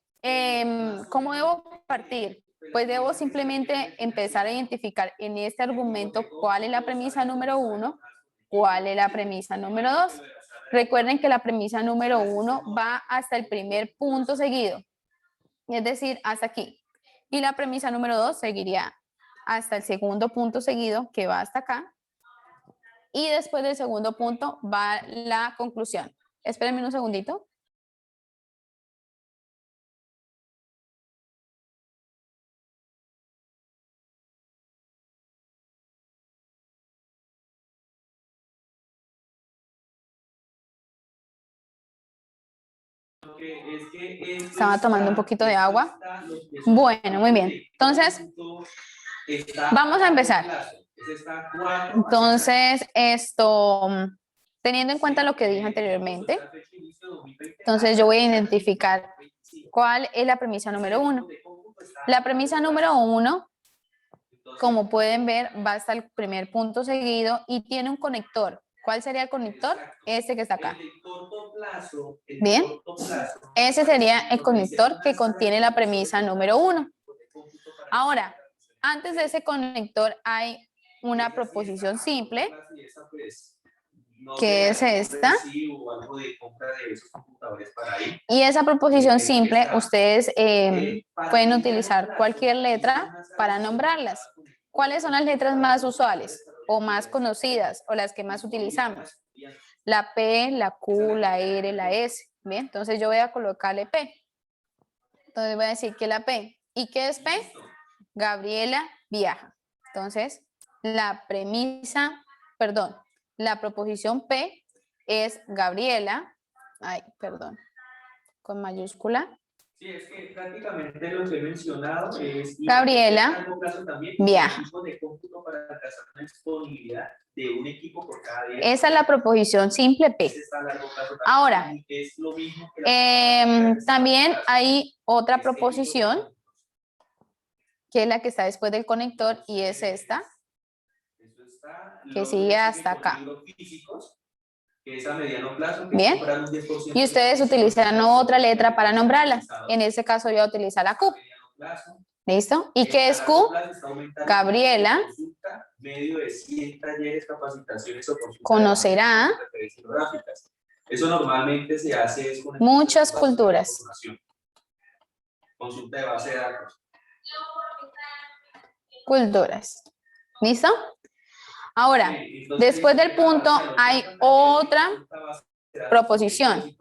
¿Cómo debo partir? Pues debo simplemente empezar a identificar en este argumento cuál es la premisa número 1, cuál es la premisa número 2. Recuerden que la premisa número 1 va hasta el primer punto seguido, es decir, hasta aquí. Y la premisa número 2 seguiría hasta el segundo punto seguido, que va hasta acá. Y después del segundo punto va la conclusión. Espérenme un segundito. Estaba tomando un poquito de agua. Bueno, muy bien. Entonces, vamos a empezar. Entonces, teniendo en cuenta lo que dije anteriormente, entonces yo voy a identificar cuál es la premisa número 1. La premisa número 1, como pueden ver, va hasta el primer punto seguido y tiene un conector. ¿Cuál sería el conector? Este que está acá. Bien, ese sería el conector que contiene la premisa número 1. Ahora, antes de ese conector hay una proposición simple, que es esta. Y esa proposición simple, ustedes pueden utilizar cualquier letra para nombrarlas. ¿Cuáles son las letras más usuales o más conocidas o las que más utilizamos? La P, la Q, la R, la S. Bien, entonces yo voy a colocarle P. Entonces voy a decir que la P. ¿Y qué es P? Gabriela viaja. Entonces, la proposición P es Gabriela, con mayúscula. Sí, es que prácticamente lo que he mencionado es Gabriela viaja. Esa es la proposición simple P. Ahora, también hay otra proposición que es la que está después del conector y es esta, que sigue hasta acá. Bien, y ustedes utilizarán otra letra para nombrarlas. En este caso yo voy a utilizar la Q. ¿Listo? ¿Y qué es Q? Gabriela conocerá eso normalmente se hace con muchas culturas. Consulta de base de datos. Culturas. ¿Listo? Ahora, después del punto hay otra proposición.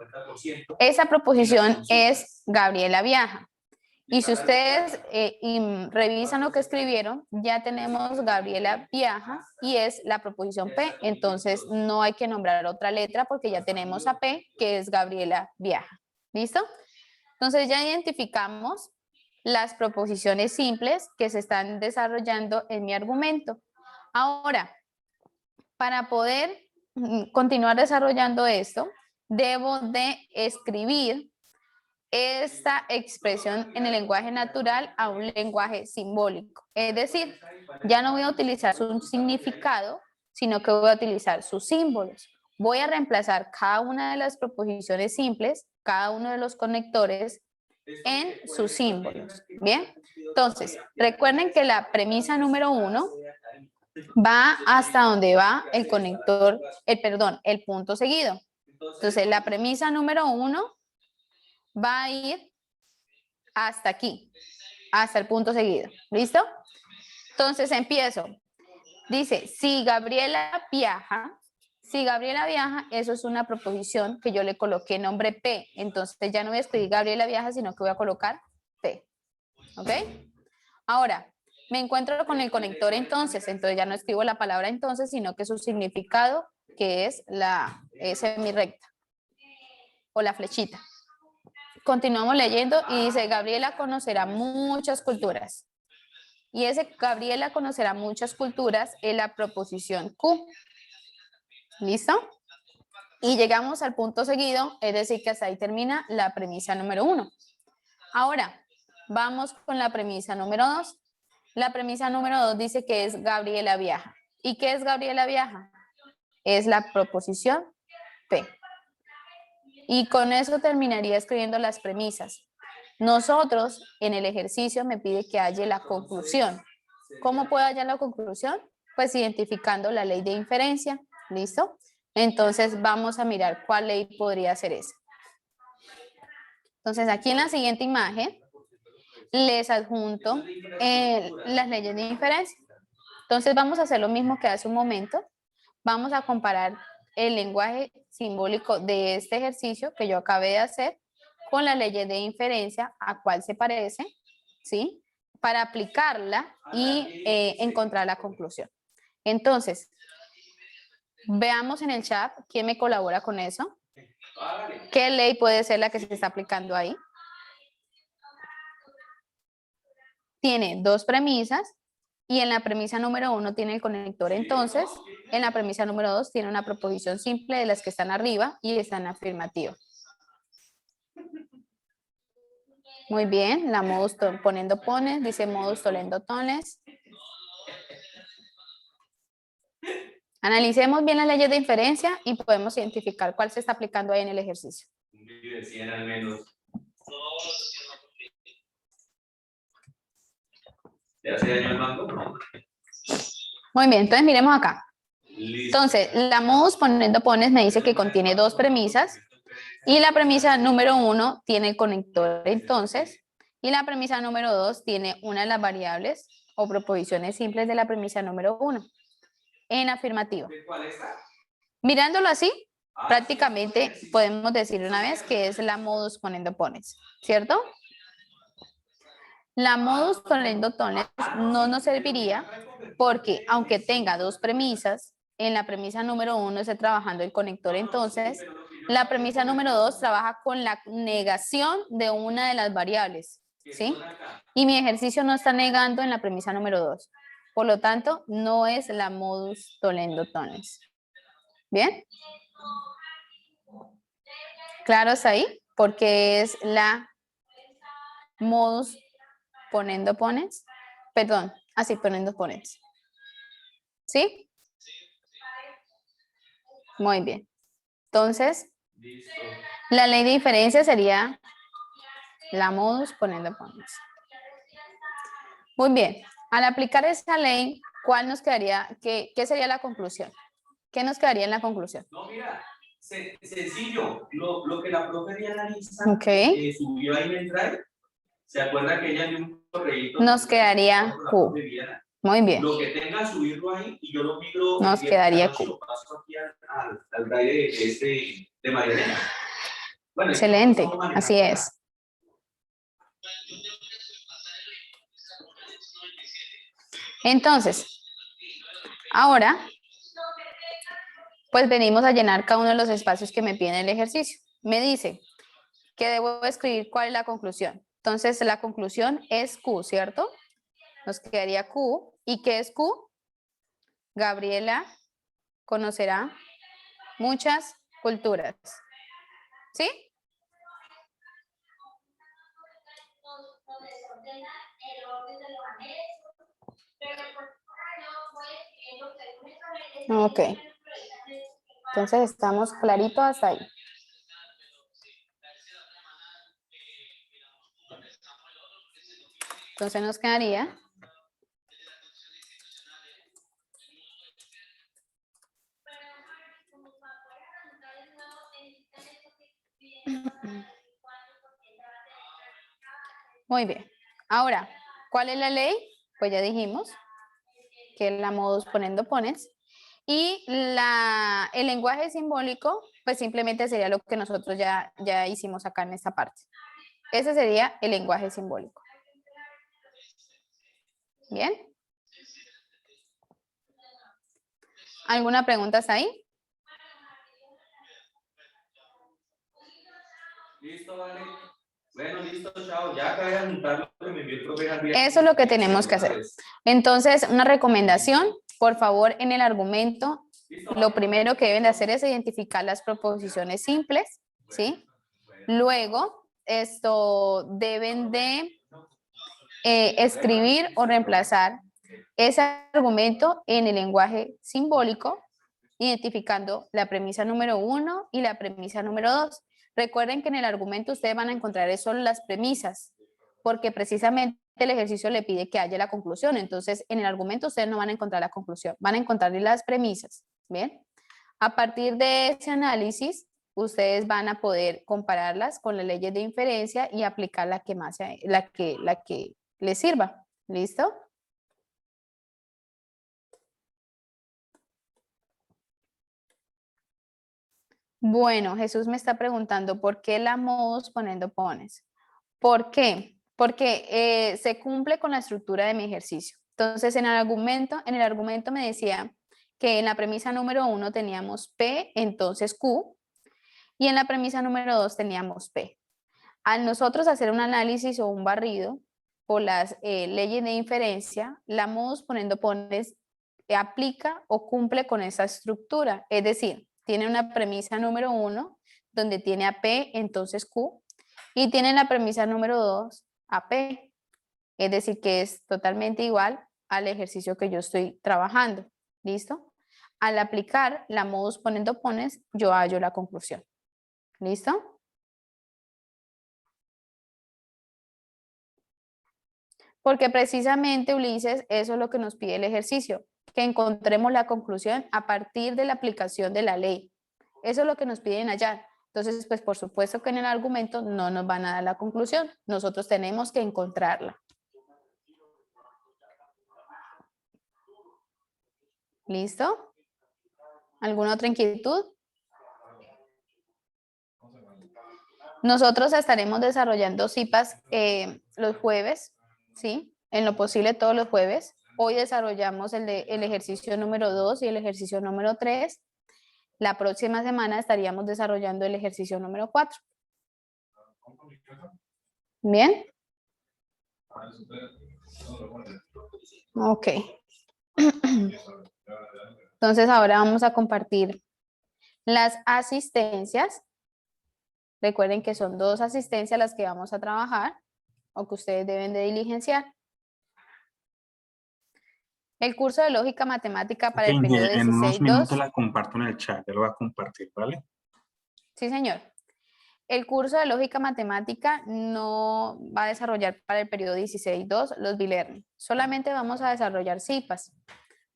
Esa proposición es Gabriela viaja. Y si ustedes revisan lo que escribieron, ya tenemos Gabriela viaja y es la proposición P. Entonces no hay que nombrar otra letra porque ya tenemos a P, que es Gabriela viaja. ¿Listo? Entonces ya identificamos las proposiciones simples que se están desarrollando en mi argumento. Ahora, para poder continuar desarrollando esto, debo de escribir esta expresión en el lenguaje natural a un lenguaje simbólico. Es decir, ya no voy a utilizar su significado, sino que voy a utilizar sus símbolos. Voy a reemplazar cada una de las proposiciones simples, cada uno de los conectores en sus símbolos. Bien, entonces, recuerden que la premisa número 1 va hasta donde va el conector, el punto seguido. Entonces, la premisa número 1 va a ir hasta aquí, hasta el punto seguido. ¿Listo? Entonces, empiezo. Dice, si Gabriela viaja, eso es una proposición que yo le coloqué nombre P. Entonces, ya no voy a escribir Gabriela viaja, sino que voy a colocar P. ¿Ok? Ahora, me encuentro con el conector entonces ya no escribo la palabra entonces, sino que su significado, que es la semirrecta o la flechita. Continuamos leyendo y dice, Gabriela conocerá muchas culturas. Y ese Gabriela conocerá muchas culturas es la proposición Q. ¿Listo? Y llegamos al punto seguido, es decir, que hasta ahí termina la premisa número 1. Ahora, vamos con la premisa número 2. La premisa número 2 dice que es Gabriela viaja. ¿Y qué es Gabriela viaja? Es la proposición P. Y con eso terminaría escribiendo las premisas. Nosotros, en el ejercicio, me pide que halle la conclusión. ¿Cómo puedo hallar la conclusión? Pues identificando la ley de inferencia. ¿Listo? Entonces vamos a mirar cuál ley podría ser esa. Entonces aquí en la siguiente imagen les adjunto las leyes de inferencia. Entonces vamos a hacer lo mismo que hace un momento. Vamos a comparar el lenguaje simbólico de este ejercicio que yo acabé de hacer con las leyes de inferencia a cuál se parece, ¿sí? Para aplicarla y encontrar la conclusión. Entonces, veamos en el chat quién me colabora con eso. ¿Qué ley puede ser la que se está aplicando ahí? Tiene dos premisas y en la premisa número 1 tiene el conector entonces, en la premisa número 2 tiene una proposición simple de las que están arriba y están afirmativas. Muy bien, la modus poniendo pones, dice modus tolendo tones. Analicemos bien las leyes de inferencia y podemos identificar cuál se está aplicando ahí en el ejercicio. Al menos. ¿Le hace daño al mango? Muy bien, entonces miremos acá. Listo. Entonces, la modus poniendo pones me dice que contiene dos premisas y la premisa número 1 tiene el conector entonces y la premisa número 2 tiene una de las variables o proposiciones simples de la premisa número 1 en afirmativo. Mirándolo así, prácticamente podemos decir una vez que es la modus poniendo pones, ¿cierto? La modus tolendo tones no nos serviría porque aunque tenga dos premisas, en la premisa número 1 está trabajando el conector entonces, la premisa número 2 trabaja con la negación de una de las variables, ¿sí? Y mi ejercicio no está negando en la premisa número 2. Por lo tanto, no es la modus tolendo tones. ¿Bien? ¿Claros ahí? Porque es la modus poniendo pones, perdón, así poniendo pones. ¿Sí? Muy bien. Entonces, la ley de inferencia sería la modus poniendo pones. Muy bien. Al aplicar esa ley, ¿cuál nos quedaría? ¿Qué sería la conclusión? ¿Qué nos quedaría en la conclusión? No, mira, sencillo. Lo que la profe Diana Lisa subió ahí en el drive, ¿se acuerda que ella dio un correíto? Nos quedaría Q. Muy bien. Lo que tenga, subirlo ahí y yo lo migro. Nos quedaría Q. Lo paso aquí al drive de Marielena. Bueno, excelente, así es. Entonces, ahora, pues venimos a llenar cada uno de los espacios que me piden el ejercicio. Me dice que debo escribir cuál es la conclusión. Entonces, la conclusión es Q, ¿cierto? Nos quedaría Q. ¿Y qué es Q? Gabriela conocerá muchas culturas. ¿Sí? Ok. Entonces estamos clarito hasta ahí. Entonces nos quedaría muy bien. Ahora, ¿cuál es la ley? Pues ya dijimos que es la modus poniendo pones. Y el lenguaje simbólico, pues simplemente sería lo que nosotros ya hicimos acá en esta parte. Ese sería el lenguaje simbólico. Bien. ¿Alguna pregunta hasta ahí? Listo, vale. Bueno, listo, chao. Ya acabé de anotar lo que me envió el profe Javier. Eso es lo que tenemos que hacer. Entonces, una recomendación, por favor, en el argumento, lo primero que deben de hacer es identificar las proposiciones simples, ¿sí? Luego, deben de escribir o reemplazar ese argumento en el lenguaje simbólico, identificando la premisa número 1 y la premisa número 2. Recuerden que en el argumento ustedes van a encontrar solo las premisas, porque precisamente el ejercicio le pide que haya la conclusión. Entonces, en el argumento ustedes no van a encontrar la conclusión, van a encontrar las premisas. ¿Bien? A partir de ese análisis, ustedes van a poder compararlas con las leyes de inferencia y aplicar la que más, la que les sirva. ¿Listo? Bueno, Jesús me está preguntando, ¿por qué la modus ponendo pones? ¿Por qué? Porque se cumple con la estructura de mi ejercicio. Entonces, en el argumento me decía que en la premisa número 1 teníamos P, entonces Q, y en la premisa número 2 teníamos P. Al nosotros hacer un análisis o un barrido por las leyes de inferencia, la modus ponendo pones aplica o cumple con esa estructura. Es decir, tiene una premisa número 1 donde tiene a P, entonces Q, y tiene la premisa número 2 a P. Es decir, que es totalmente igual al ejercicio que yo estoy trabajando. ¿Listo? Al aplicar la modus ponendo pones, yo hallo la conclusión. ¿Listo? Porque precisamente, Ulises, eso es lo que nos pide el ejercicio, que encontremos la conclusión a partir de la aplicación de la ley. Eso es lo que nos piden hallar. Entonces, pues por supuesto que en el argumento no nos van a dar la conclusión. Nosotros tenemos que encontrarla. ¿Listo? ¿Alguna otra inquietud? Nosotros estaremos desarrollando CIPAS los jueves, ¿sí? En lo posible todos los jueves. Hoy desarrollamos el ejercicio número 2 y el ejercicio número 3. La próxima semana estaríamos desarrollando el ejercicio número 4. ¿Bien? Ok. Entonces ahora vamos a compartir las asistencias. Recuerden que son 2 asistencias las que vamos a trabajar o que ustedes deben de diligenciar. El curso de lógica matemática para el periodo En unos minutos 16-2. la comparto en el chat, ya lo voy a compartir, ¿vale? Sí, señor. El curso de lógica matemática no va a desarrollar para el periodo 16-2 los B-Learning. Solamente vamos a desarrollar CIPAS.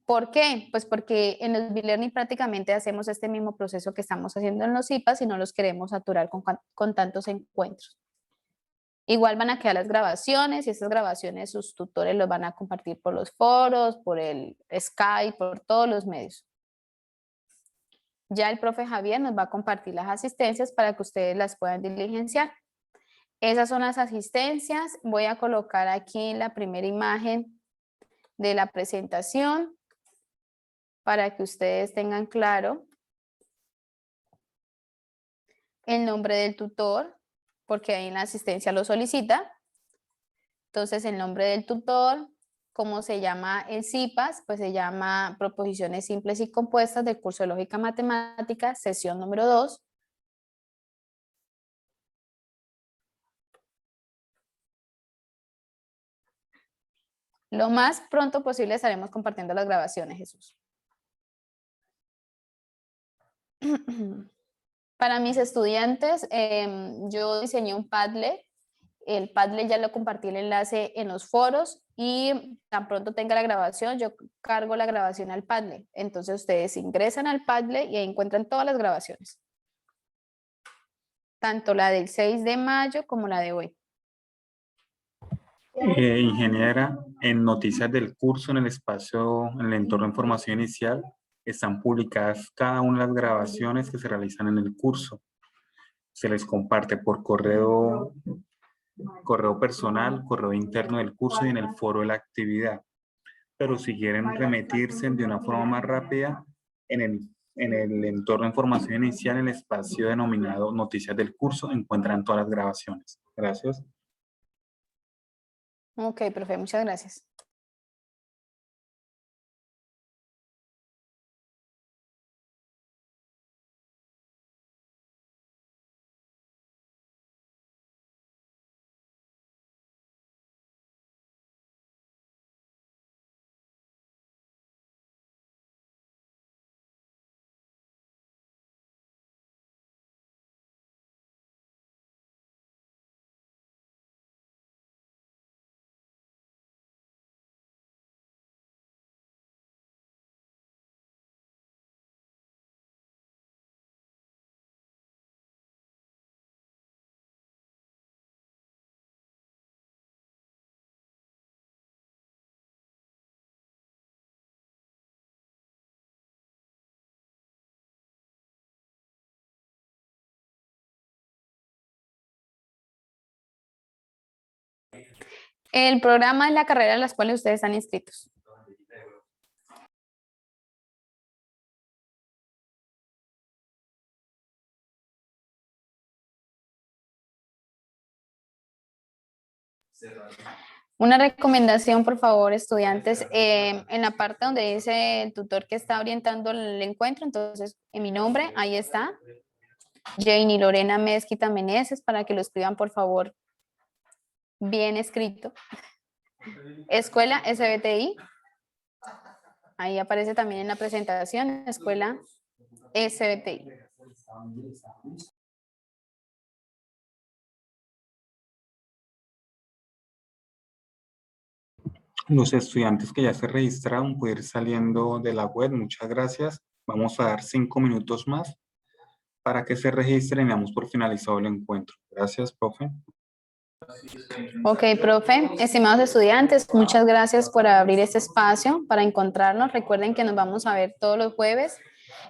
¿Por qué? Pues porque en los B-Learning prácticamente hacemos este mismo proceso que estamos haciendo en los CIPAS y no los queremos saturar con tantos encuentros. Igual van a quedar las grabaciones y estas grabaciones sus tutores los van a compartir por los foros, por el Skype, por todos los medios. Ya el profe Javier nos va a compartir las asistencias para que ustedes las puedan diligenciar. Esas son las asistencias. Voy a colocar aquí la primera imagen de la presentación para que ustedes tengan claro el nombre del tutor, porque ahí en la asistencia lo solicita. Entonces, el nombre del tutor, cómo se llama el CIPAS, pues se llama Proposiciones Simples y Compuestas del curso de Lógica Matemática, sesión número 2. Lo más pronto posible estaremos compartiendo las grabaciones, Jesús. Para mis estudiantes, yo diseñé un Padlet. El Padlet ya lo compartí el enlace en los foros y tan pronto tenga la grabación, yo cargo la grabación al Padlet. Entonces ustedes ingresan al Padlet y ahí encuentran todas las grabaciones. Tanto la del 6 de mayo como la de hoy. Ingeniera, en noticias del curso, en el espacio, en el entorno de información inicial, están publicadas cada una de las grabaciones que se realizan en el curso. Se les comparte por correo personal, correo interno del curso y en el foro de la actividad. pero si quieren remitirse de una forma más rápida, en el entorno de información inicial, en el espacio denominado Noticias del curso, encuentran todas las grabaciones. Gracias. Ok, profe, muchas gracias. El programa es la carrera a las cuales ustedes están inscritos. Una recomendación, por favor, estudiantes, en la parte donde dice el tutor que está orientando el encuentro, entonces en mi nombre, ahí está, Janie Lorena Mezquita Meneses, para que lo escriban, por favor, bien escrito. Escuela SBTI, ahí aparece también en la presentación, Escuela SBTI. Los estudiantes que ya se registraron pueden ir saliendo de la web. Muchas gracias. Vamos a dar 5 minutos más para que se registren y damos por finalizado el encuentro. Gracias, profe. Ok, profe, estimados estudiantes, muchas gracias por abrir este espacio para encontrarnos. Recuerden que nos vamos a ver todos los jueves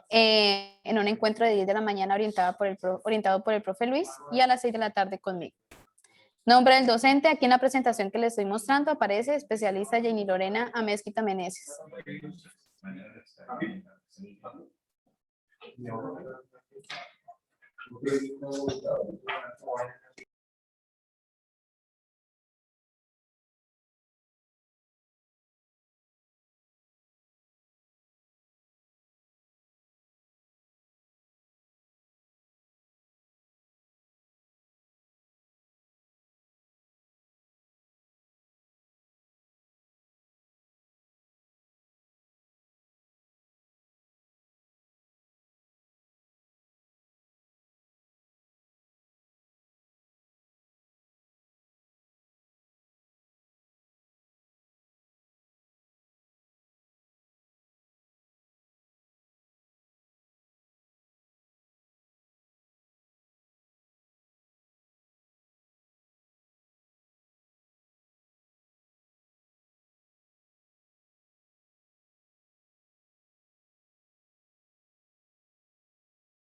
en un encuentro de 10 de la mañana orientado por el profe Luis y a las 6 de la tarde conmigo. Nombre del docente, aquí en la presentación que les estoy mostrando aparece especialista Janie Lorena Amezquita Meneses.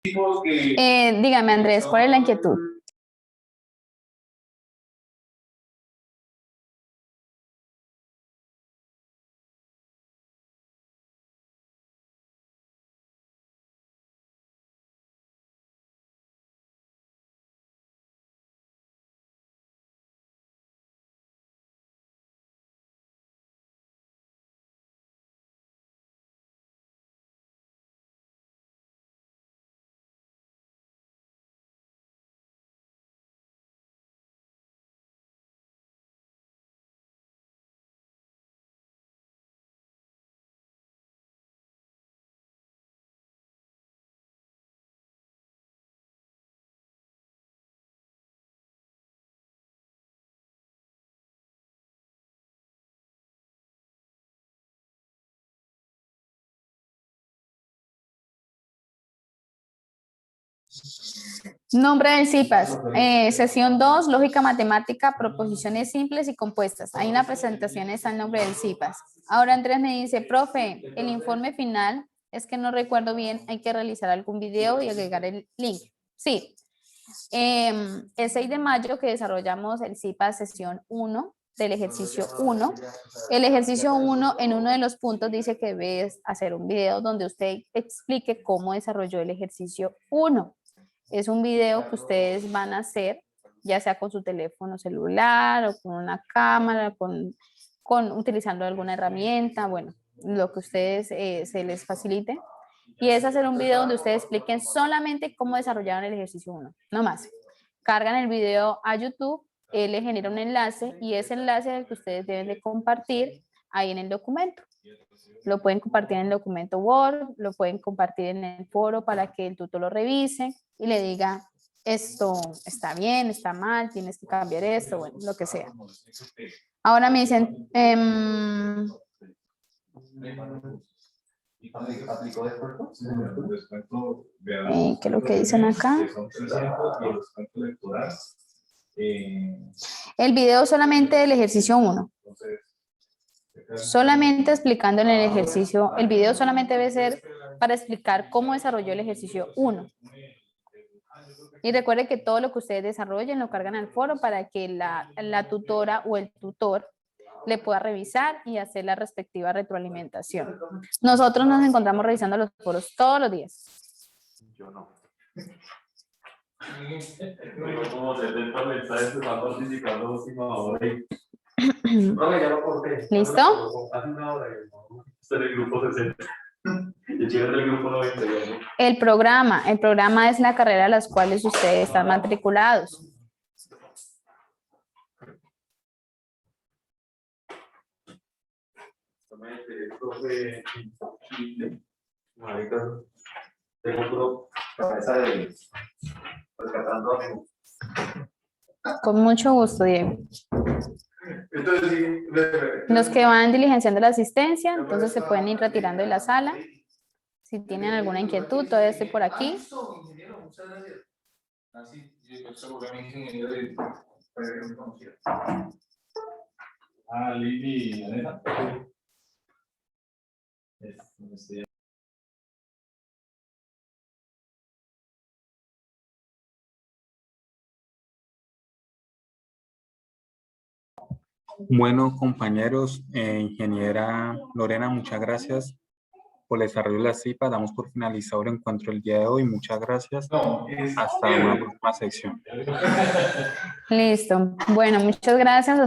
Dígame, Andrés, ¿cuál es la inquietud? Nombre del CIPAS, sesión 2, lógica matemática, proposiciones simples y compuestas. Ahí en la presentación está el nombre del CIPAS. Ahora Andrés me dice, profe, el informe final, es que no recuerdo bien, hay que realizar algún video y agregar el link. Sí, el 6 de mayo que desarrollamos el CIPAS sesión 1, del ejercicio 1. El ejercicio 1 en uno de los puntos dice que debes hacer un video donde usted explique cómo desarrolló el ejercicio 1. Es un video que ustedes van a hacer, ya sea con su teléfono celular o con una cámara, utilizando alguna herramienta, bueno, lo que ustedes se les facilite. Y es hacer un video donde ustedes expliquen solamente cómo desarrollaron el ejercicio 1, no más. Cargan el video a YouTube, él le genera un enlace y ese enlace es el que ustedes deben de compartir ahí en el documento. Lo pueden compartir en el documento Word, lo pueden compartir en el foro para que el tutor lo revise y le diga, esto está bien, está mal, tienes que cambiar esto, bueno, lo que sea. Ahora me dicen, ¿qué es lo que dicen acá? El video solamente del ejercicio 1. Solamente explicando en el ejercicio, el video solamente debe ser para explicar cómo desarrolló el ejercicio 1. Y recuerde que todo lo que ustedes desarrollen lo cargan al foro para que la tutora o el tutor le pueda revisar y hacer la respectiva retroalimentación. Nosotros nos encontramos revisando los foros todos los días. Yo no. Tengo como 70 mensajes que van participando última hora y... ¿Listo? Hace una hora estoy en el grupo 60. Y chico del grupo 91. El programa es la carrera a las cuales ustedes están matriculados. Tengo cabeza de rescatando amigos. Con mucho gusto, Diego. Entonces, sí, Los que van diligenciando la asistencia, entonces se pueden ir retirando de la sala. Si tienen alguna inquietud, todavía estoy por aquí. Lili, Elena. Bueno, compañeros, ingeniera Lorena, muchas gracias por el desarrollo de la CIPA. Damos por finalizado el encuentro el día de hoy. Muchas gracias. Hasta una próxima sección. Listo. Bueno, muchas gracias.